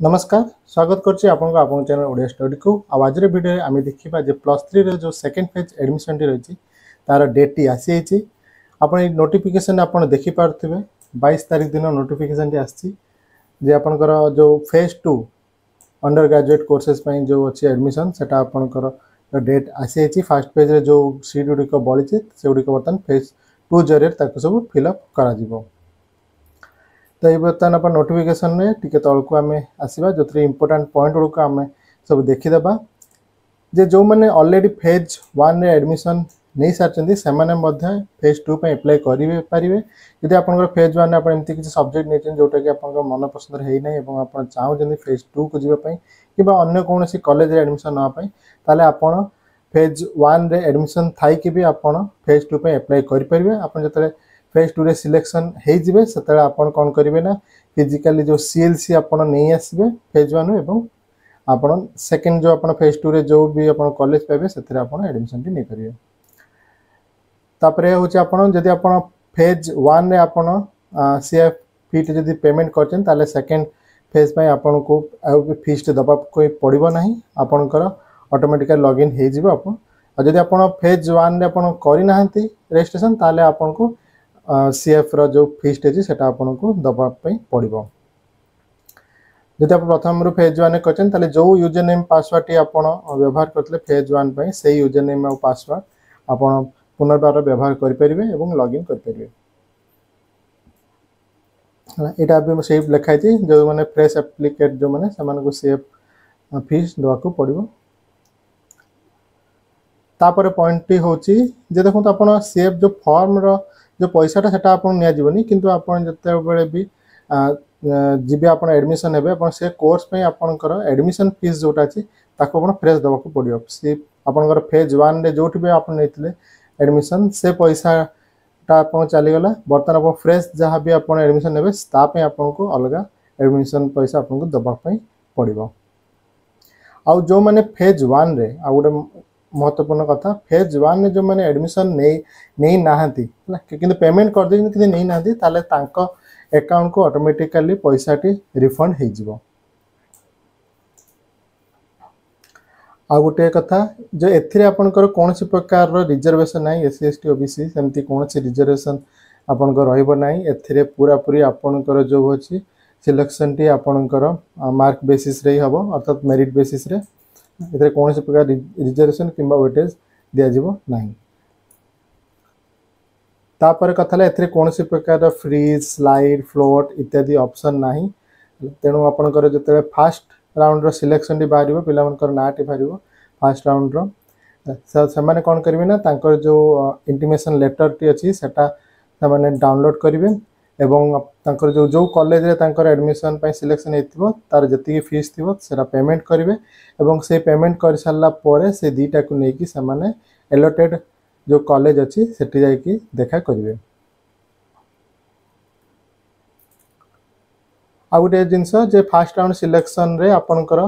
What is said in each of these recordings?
नमस्कार स्वागत करछि आपन को आपन चैनल ओडिया स्टडी को आज वीडियो रे आमे देखिबा जे +3 रे जो सेकंड फेज एडमिशन टी रहिछि तार डेट टी आसी छि आपन नोटिफिकेशन आपन देखि पारथिबे 22 तारिख दिन नोटिफिकेशन टी आछि जे आपन कर जो फेज 2 अंडर ग्रेजुएट कोर्सेस पई जो अछि एडमिशन सेटा आपन कर डेट आसी छि फर्स्ट पेज रे जो सीट गुडी को बळि छि से गुडी को बर्तन फेज 2 जरिए ताको सब फिल अप करा जिवो। तो ये बर्तमान आप नोटिफिकेशन में टिके तलको आम आसवा जो इंपोर्टाट पॉइंट गुड़क आम सब देखीदे जे जो मैंने ऑलरेडी फेज 1 रे एडमिशन नहीं सारी से फेज 2 पे अप्लाई करेंगे जदि आप फेज 1 आप एमती किसी सब्जेक्ट नहीं जोटा कि आप मन पसंद है ना आप चाहते फेज 2 को जीवाई कि अन्य कौन कॉलेज एडमिशन नापी ताले आप फेज 1 रे एडमिशन थी भी आप फेज 2 पे अप्लाई करेंगे आप जो फेज 2 रे सिलेक्शन हो जिवे से आपन कौन करेंगे ना फिजिकली जो सीएलसी आपन नहीं आसबे फेज 1 एवं आपन सेकंड जो आपन फेज 2 रे जो भी आपन कॉलेज पाइबे सेतिर आपन एडमिशन टी नै करिवे। तापरे होचे आपन जदि आपन फेज 1 रे आपन सीएफ फीट जदि पेमेंट करछन ताले सेकंड फेज पय आपन को फीस दबा कोई पड़िबो नाही आपन कर ऑटोमेटिकली लॉगिन हो जिवो आपन जदि आपन फेज 1 रे आपन करि नाहंती रजिस्ट्रेशन ताले आपन को सीएफ रो जो फीस अछि सेटा आपन को दबा पय पड़िबो। जदि आप प्रथम रो फेज 1 करछन ताले जो यूजर नेम पासवर्ड टी आपन व्यवहार करथले फेज 1 पय सेही यूजर नेम और पासवर्ड आपन पुनर्बार व्यवहार करि परिबे एवं लॉगिन करि परिबे। एटा भी सेव लिखाइ छी जो माने फ्रेश एप्लीकेट जो माने समान को सीएफ फीस दवा को पड़िबो। तापर पॉइंट टी होची जे देखो तो आपन सीएफ जो फॉर्म रो जो पैसाटा सेटा आपन निया जीवनी किंतु आपन जते बेले भी जीबे आपन एडमिशन हेबे आपन से कोर्स पे आपन कर एडमिशन फीस जोटा अछि ताको आपन फ्रेश दवा को पड़ियो से आपन कर फेज 1 रे जोठी भी आपन नेतले एडमिशन से पैसा ता आपन चली गला बर्तन आपन फ्रेश जहां भी आपन एडमिशन हेबे ता पे आपन को अलगा एडमिशन पैसा आपन को दबा पई पड़ियो। आ जो माने फेज 1 रे आ गोटे महत्वपूर्ण कथा फेज 1 जो मैंने एडमिशन नहीं नाहंती किंतु पेमेंट कर दे कि नहीं नाहंती ताले तांको अकाउंट को ऑटोमेटिकली पैसा टी रिफंड हो जिवो। आ गोटे कथा जो एथिरे आपनकर कौन सी प्रकार रो रिजर्वेशन नाही एससी एसटी ओबीसी सेमती कौन सी रिजर्वेशन आपनकर रहइबो नाही एथिरे पूरा पूरी आपनकर जो होची सिलेक्शन टी आपनकर मार्क बेसिस रे हबो अर्थात मेरिट बेसिस रे इधर कौन से प्रकार रिजर्वेशन किंबा वेटेज दिया जीवो नाही। तापर कथाले एथिरे कौन से प्रकार फ्रीज स्लाइड फ्लोट इत्यादि ऑप्शन नाही तेणु आपन कर जते फर्स्ट राउंड रो सिलेक्शन टी बारिबो पिला मन कर नाटी बारिबो फर्स्ट राउंड रो से माने कोन करिवे ना तांकर जो इंटीमेशन लेटर टी अछि सेटा से माने डाउनलोड करिवे एवं तांकर जो कॉलेज रे तांकर एडमिशन पय सिलेक्शन हेतिबो तार जति फीस थिबो सेरा पेमेंट करिवे एवं से पेमेंट कर सारला परे से दीटा को नेकी से माने एलोटेड जो कॉलेज अछि सेठी जाय की देखा करिवे। आ गोटे जिंस जे फर्स्ट राउंड सिलेक्शन रे आपनकर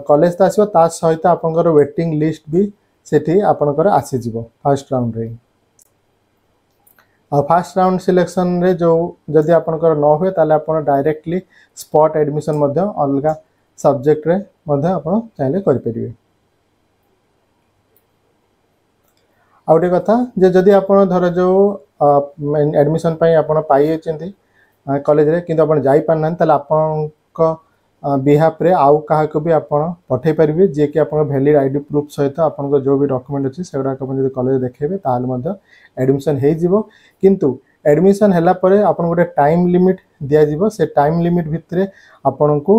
कॉलेज ता आसीबो ता सहित आपनकर वेटिंग लिस्ट भी सेठी आपनकर आसी जिवो फर्स्ट राउंड रे। और फर्स्ट राउंड सिलेक्शन रे जो जदि आपनकर न हुए ताले आपन डायरेक्टली स्पॉट एडमिशन मध्ये अलगा सब्जेक्ट रे मध्ये आपन चाहिले करि परिबे। आ गोटे कथा जे जदि आपन धर जो एडमिशन पई आपन पाई एचंती कॉलेज रे किंतु आपन जाई पारनन ताले आपन को बिहाफ रे आउ काहा को भी आपन पठै परिबे जे कि आपन वैलिड आईडी प्रूफ सहित आपन को जो भी डॉक्यूमेंट अछि सेगुडा आपन जदि कॉलेज देखेबे ताल मध्ये एडमिशन हे जिवो किंतु एडमिशन हला परे आपन गोटे टाइम लिमिट दिया जिवो से टाइम लिमिट भितरे आपन को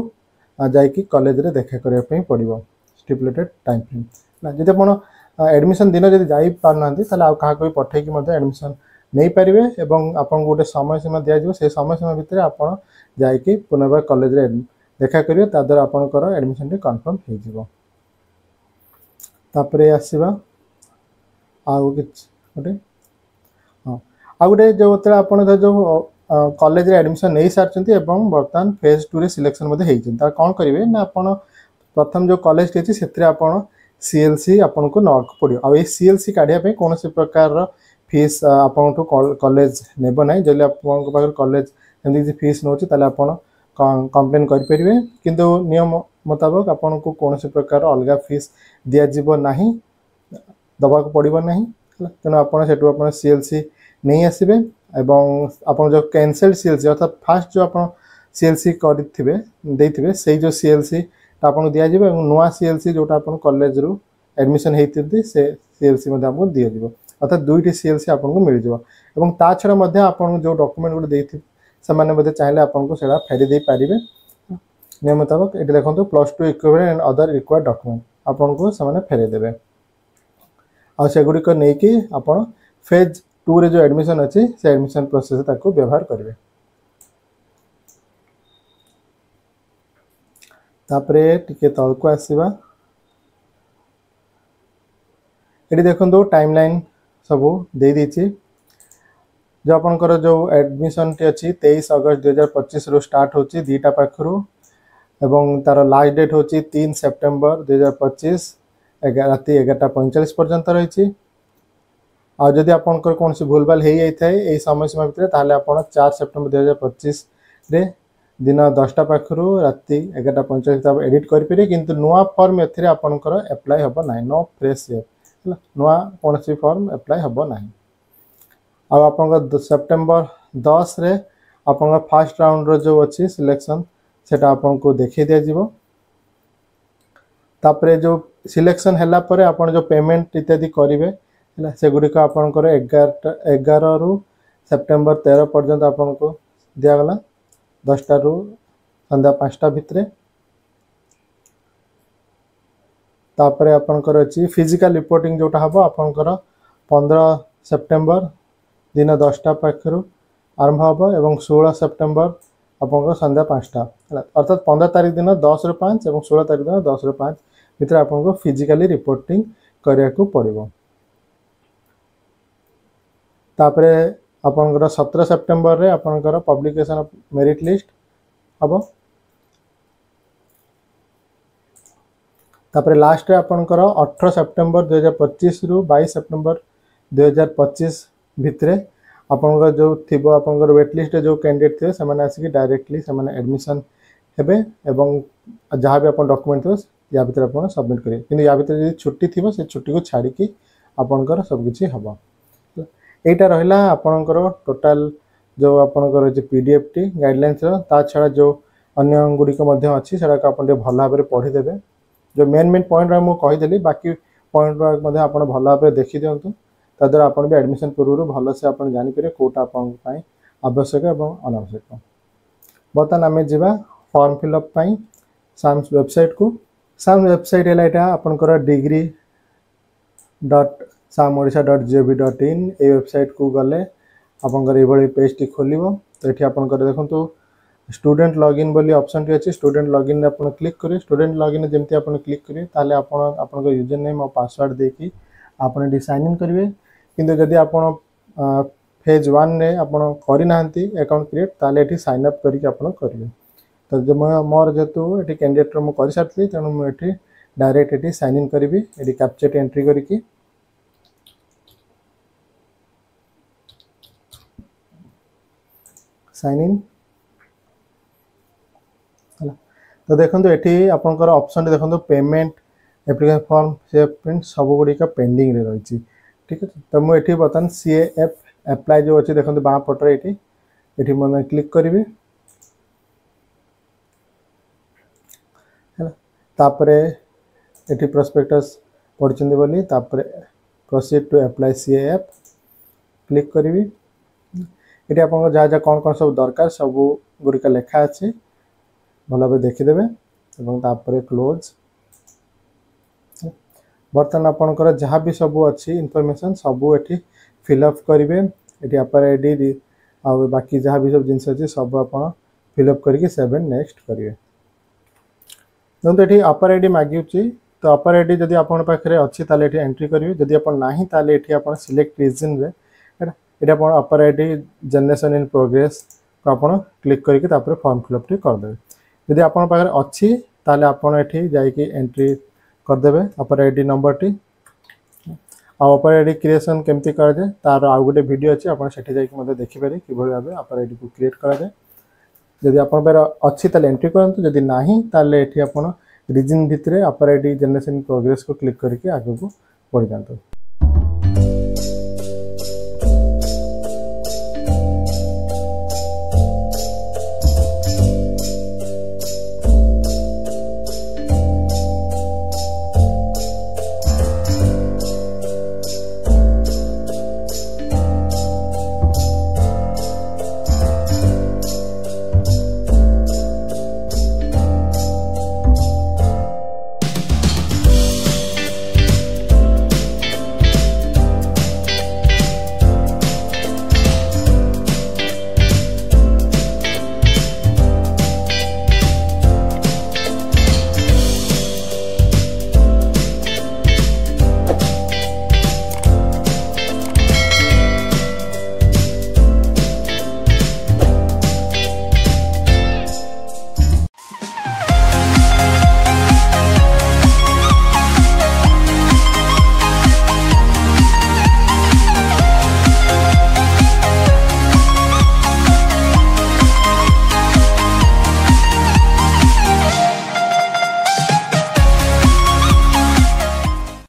जाय कि कॉलेज रे देखा करे पई पड़िबो स्टिपुलेटेड टाइम फ्रेम ना जदि आपन एडमिशन दिन जदि जाई पारनंती ताले आ काहा को भी पठै कि मध्ये एडमिशन नहीं पारिबे एवं आपन गोटे समय सीमा दिया जिवो से समय सीमा भितरे आपन जाय कि पुनर्बार कॉलेज रे देखा करियो ता द्वारा आपन कर एडमिशन टी कंफर्म हो जिवो। तापरे आसीबा आउ किछ गोटे हां आ गोटे जो तले आपन जो कॉलेज रे एडमिशन नहीं सारचंती एवं वर्तमान फेज 2 रे सिलेक्शन मध्ये हेइचन ता कोन करिवे ना आपन प्रथम जो कॉलेज टी अछि सेत्रे आपन सीएलसी आपन को नक पड़ियो आ ए सीएलसी काढिया पे कोन से प्रकार रो फीस आपन तो कॉलेज नेबो नाही जले आपन को पाकर कॉलेज एंदी फीस नोची ताले आपन कंप्लेन करें किंतु नियम मुताबक आपन को कौन से प्रकार अलग फीस दिज्व ना दबा पड़ो ना तेणु आप सीएलसी नहीं आसबे एवं आप जो कैंसल्ड सीएलसी अर्थात फास्ट जो आप सीएलसी करेंगे से जो सीएलसी आपको दिज्व नुआ सीएलसी जोटा आप कॉलेज रू एडमिशन होती से सीएलसी आपको दिज्व अर्थात दुईटी सीएलसी आपको मिल जाव ता छड़ा आप जो डॉक्यूमेंट गुटे से चाहिए आपको से फेरी दे पारे नियम मुताबक ये देखो +2 equivalent and other required document आपको से फेरे देवे आ सेगुड़िक नहीं कि आप फेज 2 रे जो एडमिशन अच्छी से एडमिशन प्रोसेस ताको व्यवहार करेंगे तापरे टिके तलको आसीबा ये देखो टाइमलाइन सब दे दीची जो आपनकर जो एडमिशन टी अच्छी 23 अगस्त 2025 रु स्टार्ट होची दीटा पाखरु एवं तार लास्ट डेट होची 3 सेप्टेम्बर 2025 राति 11:45 पर्यंत रही आदि आपंकर कौन सी भूलभाल हो जाए यही समय सीमा भितर ताहले आपण 4 सेप्टेम्बर 2025 रे दिन 10टा पाखरु राति 11:45 एडिट करेंगे किंतु नुआ फॉर्म एथिरे आपनकर अप्लाई हम ना नो फ्रेश नुआ कौन सी फॉर्म अप्लाई हम ना आप सेप्टेम्बर 10 रे आपन फास्ट राउंड रो जो अच्छी सिलेक्शन सेटा आपको देखी दिज्व तापरे जो सिलेक्शन हैला परे आपण जो पेमेंट इत्यादि करेंगे से गुड़िक आपंकर 11 रु सेप्टेम्बर 13 पर्यंत आपको दिगला 10टा रु संध्या 5टा भितर तापरे आपंकर अच्छी फिजिकल रिपोर्टिंग जोटा हम आपंकर 15 सेप्टेम्बर दिन 10टा पाखरु आरंभ हम एवं 16 सेप्टेम्बर आपंकर संध्या 5टा अर्थात 15 तारीख दिन 10 रु 5 और 16 तारीख दिन 10 रु 5 भितर आपको फिजिकली रिपोर्टिंग करिया को पड़िबो तापरे आपनकर 17 सेप्टेम्बर रे आपनकर पब्लिकेशन ऑफ मेरिट लिस्ट हम तापरे लास्ट रे आपनकर 18 सेप्टेम्बर 2025 रु 22 सेप्टेम्बर 2025 भितरे आपनकर जो थिबो आपनकर वेट लिस्ट जो कैंडिडेट थे से माने आसिक डायरेक्टली से माने एडमिशन हेबे एवं जहाँ भी आपन डॉक्यूमेंट थे या भीतर आप सबमिट करेंगे कि या भीतर जो छुट्टी थी से छुट्टी को छाड़ी आपनकर सबकि हम यहाँ रहा आपनकर टोटाल जो आपनकर पीडीएफ टी गाइडलाइंस ता छड़ा जो अन्य गुड़िक अच्छी से आप भल भाव पढ़ीदे जो मेन पॉइंट मुझे कहीदेली बाकी पॉइंट आप भल भाव देखी दिंतु ताद्वारा आप भी एडमिशन पूर्व भल से आप जानीपर कौटा आप आवश्यक और अनावश्यक बर्तमान आम जा फॉर्म फिलअप साम्स वेबसाइट को साम्स वेबसाइट है यहाँ आपनकर degree.samodisha.gov.in ये वेबसाइट को गले आपनकर ये पेज टी खोल तो ये आपनकर देखो स्टूडेंट लॉगिन बोली ऑप्शन टी अच्छी स्टूडेंट लॉगिन आप क्लिक करेंगे स्टूडेंट लॉगिन जमती आप क्लिक करेंगे ताले आपन यूजर नेम और पासवर्ड देकी आपन साइन इन करेंगे किंतु जदि आप फेज 1 रे आपन करना अकाउंट क्रिएट ताले ये साइन अप करके आप करेंगे तो जो मोर जेतु ये कैंडिडेट मुझे कर सारी तेणु मुझे डायरेक्ट ये साइन इन करी ये कैप्चर एंट्री करके साइन इन तो देखो ये आपंकर ऑप्शन देखो पेमेंट एप्लिकेशन फॉर्म से प्रिंट सब गुड़िक पेंडिंग रे रही ठीक है तो मुझे बर्तमान CAF अप्लाई जो अच्छी देखो बाँ पटर ये मैंने क्लिक करी तापरे ये प्रोस्पेक्टस पढ़ी बोली तापरे proceed to apply CAF click करी ये आप जहाँ जहाँ कौन कौन सब दरकार सब गुड़िक लेखा अच्छी भल भाव देखीदे तापर क्लोज बर्तमान आपंकर जहाँ भी सब अच्छी इनफॉरमेशन सब ये फिलअप करेंगे ये अपर आईडी आ बाकी जहाँ भी सब जिनस अच्छी सब आप फिलअप करके सेव एंड नेक्स्ट करेंगे देखो ये अपर आईडी मांगुची तो अपर आईडी जब आप अच्छी ताले ये एंट्री करेंगे जदि आप नहीं ताले ये आप सिलेक्ट रीजन रे ये आप अपर आईडी जनरेशन इन प्रोग्रेस को आप क्लिक करके फॉर्म फिलअप करदे जदि आप अच्छी ताले आपन ये जाकि एंट्री करदे अपर आईडी नंबर टी अपर आईडी क्रिएशन केमती कराए तार आउ गोटे वीडियो अच्छी आप देखिपारे कि भाव अपर आईडी को क्रिएट कराए जदि आपण पार अच्छी ताले एंट्री करंतु जदि नाही ताले एठी आपण रीजन भितरे अपर आईडी जनरेशन प्रोग्रेस को क्लिक करके आगे को बढ़ी जातु।